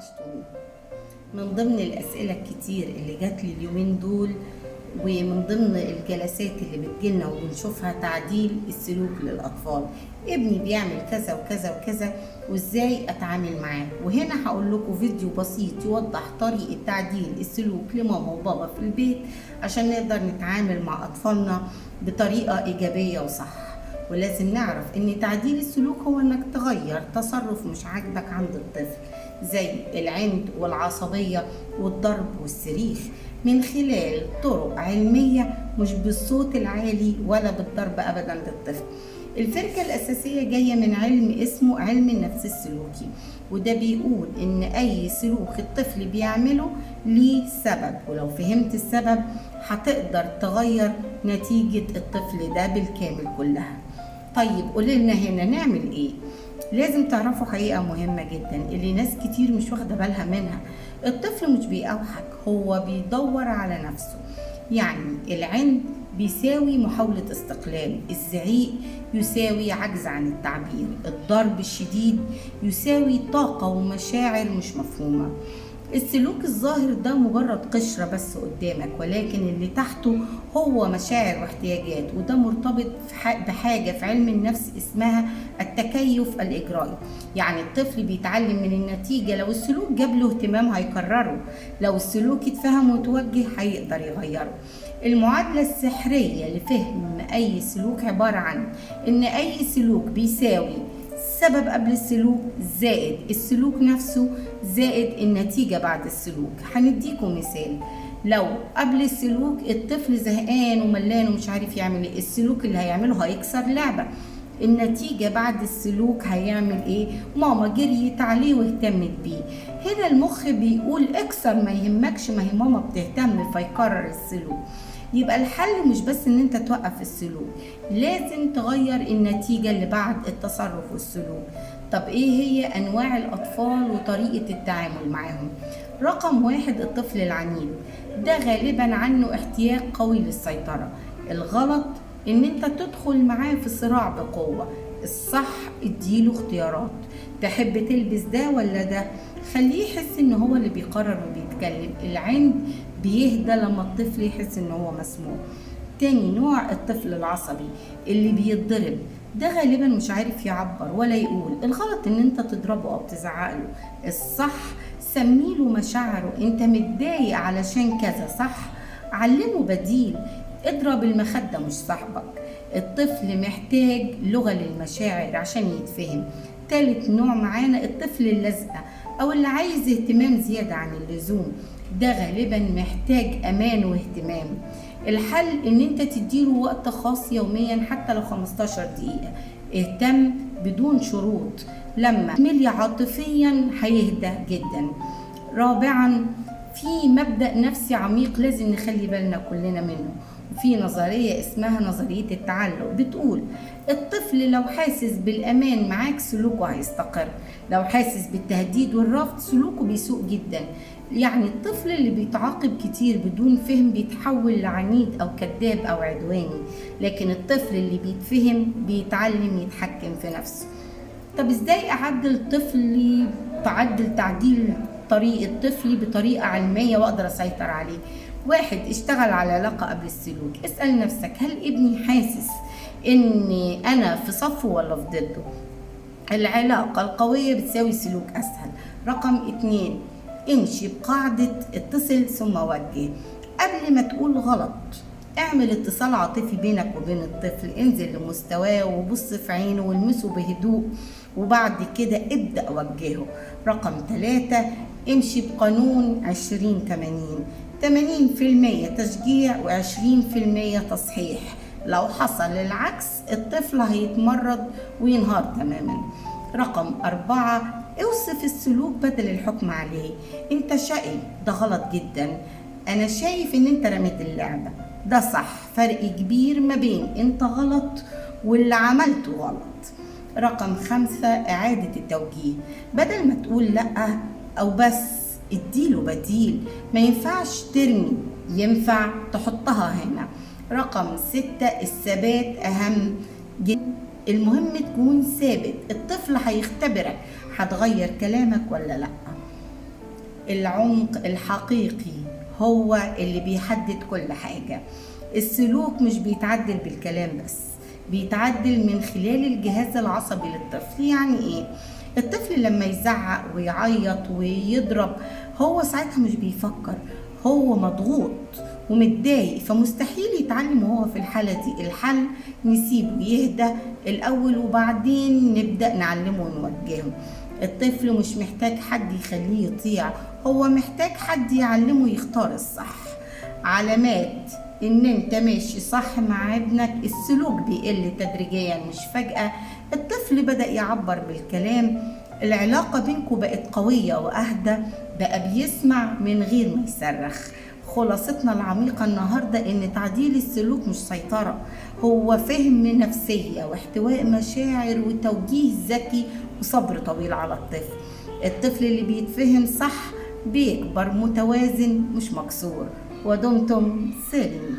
وحشتوني. من ضمن الأسئلة الكتير اللي جات لي اليومين دول ومن ضمن الجلسات اللي بتجيلنا وبنشوفها تعديل السلوك للأطفال. ابني بيعمل كذا وكذا وكذا وازاي اتعامل معاه، وهنا هقول لكم فيديو بسيط يوضح طريقة تعديل السلوك لماما وبابا في البيت عشان نقدر نتعامل مع أطفالنا بطريقة إيجابية وصح. ولازم نعرف ان تعديل السلوك هو انك تغير تصرف مش عاجبك عند الطفل زي العند والعصبية والضرب والصريخ من خلال طرق علمية، مش بالصوت العالي ولا بالضرب ابدا للطفل. الفكرة الأساسية جاية من علم اسمه علم النفس السلوكي، وده بيقول إن أي سلوك الطفل بيعمله ليه سبب، ولو فهمت السبب هتقدر تغير نتيجة الطفل ده بالكامل كلها. طيب قوليلنا هنا نعمل إيه؟ لازم تعرفوا حقيقة مهمة جدا اللي ناس كتير مش واخدة بالها منها. الطفل مش بيأوحك، هو بيدور على نفسه. يعني العند بيساوي محاولة استقلال، الزعيق يساوي عجز عن التعبير، الضرب الشديد يساوي طاقة ومشاعر مش مفهومة. السلوك الظاهر ده مجرد قشرة بس قدامك، ولكن اللي تحته هو مشاعر واحتياجات، وده مرتبط بحاجة في علم النفس اسمها التكيف الإجرائي. يعني الطفل بيتعلم من النتيجة، لو السلوك جاب له اهتمام هيكرره، لو السلوك اتفهم وتوجه هيقدر يغيره. المعادلة السحرية لفهم أي سلوك عبارة عن إن أي سلوك بيساوي السبب قبل السلوك زائد السلوك نفسه زائد النتيجة بعد السلوك. هنديكم مثال. لو قبل السلوك الطفل زهقان وملان ومش عارف يعمل ايه، السلوك اللي هيعمله هيكسر لعبة. النتيجة بعد السلوك هيعمل ايه؟ ماما جريت عليه واهتمت بيه. هنا المخ بيقول اكسر ما يهمكش، ما هي ماما بتهتم، فيكرر السلوك. يبقى الحل مش بس ان انت توقف السلوك، لازم تغير النتيجة اللي بعد التصرف والسلوك. طب ايه هي انواع الاطفال وطريقة التعامل معاهم؟ رقم 1 الطفل العنيد، ده غالبا عنه احتياج قوي للسيطرة. الغلط ان انت تدخل معاه في صراع بقوة. الصح اديله اختيارات، تحب تلبس ده ولا ده، خليه يحس ان هو اللي بيقرر وبيتكلم. العند بيهدى لما الطفل يحس ان هو مسموع. تاني نوع الطفل العصبي اللي بيتضرب، ده غالبا مش عارف يعبر ولا يقول. الغلط ان انت تضربه او تزعقله، الصح سميله مشاعره، انت متضايق علشان كذا، صح؟ علمه بديل، اضرب المخدة مش صاحبك. الطفل محتاج لغة للمشاعر عشان يتفهم. تالت نوع معانا الطفل اللزقة او اللي عايز اهتمام زيادة عن اللزوم، ده غالبا محتاج امان واهتمام. الحل ان انت تديله وقت خاص يوميا حتى لو 15 دقيقة، اهتم بدون شروط. لما تملي عاطفيا هيهدى جدا. رابعا في مبدأ نفسي عميق لازم نخلي بالنا كلنا منه، في نظرية اسمها نظرية التعلق، بتقول الطفل لو حاسس بالأمان معاك سلوكه هيستقر، لو حاسس بالتهديد والرفض سلوكه بيسوء جدا. يعني الطفل اللي بيتعاقب كتير بدون فهم بيتحول لعنيد أو كذاب أو عدواني، لكن الطفل اللي بيتفهم بيتعلم يتحكم في نفسه. طب ازاي أعدل طفلي، تعديل طريقة طفلي بطريقة علمية وأقدر أسيطر عليه؟ 1 اشتغل على العلاقة قبل السلوك. اسأل نفسك هل ابني حاسس اني انا في صفه ولا في ضده؟ العلاقة القوية بتساوي سلوك اسهل. رقم 2 امشي بقاعدة اتصل ثم وجه. قبل ما تقول غلط اعمل اتصال عاطفي بينك وبين الطفل، انزل لمستواه وبص في عينه والمسه بهدوء، وبعد كده ابدأ وجهه. رقم 3 امشي بقانون 20-80، 80% تشجيع و20% تصحيح. لو حصل العكس الطفل هيتمرد وينهار تماما. رقم 4 اوصف السلوك بدل الحكم عليه. انت شقي، ده غلط جدا. انا شايف ان انت رميت اللعبة، ده صح. فرق كبير ما بين انت غلط واللي عملته غلط. رقم 5 اعادة التوجيه، بدل ما تقول لأ او بس اديله بديل. ما ينفعش ترمي، ينفع تحطها هنا. رقم 6 الثبات اهم جدا، المهم تكون ثابت. الطفل هيختبرك هتغير كلامك ولا لا. العمق الحقيقي هو اللي بيحدد كل حاجة. السلوك مش بيتعدل بالكلام بس، بيتعدل من خلال الجهاز العصبي للطفل. يعني ايه؟ الطفل لما يزعق ويعيط ويضرب، هو ساعتها مش بيفكر، هو مضغوط ومتضايق، فمستحيل يتعلم وهو في الحالة دي. الحل نسيبه يهدى الأول وبعدين نبدأ نعلمه ونوجهه. الطفل مش محتاج حد يخليه يطيع، هو محتاج حد يعلمه يختار الصح. علامات ان انت ماشي صح مع ابنك: السلوك بيقل تدريجيا مش فجأة، الطفل بدأ يعبر بالكلام، العلاقة بينكم بقت قوية وأهدى، بقى بيسمع من غير ما يصرخ. خلاصتنا العميقة النهاردة إن تعديل السلوك مش سيطرة، هو فهم نفسية واحتواء مشاعر وتوجيه ذكي وصبر طويل على الطفل. الطفل اللي بيتفهم صح بيكبر متوازن مش مكسور. ودمتم سالمين.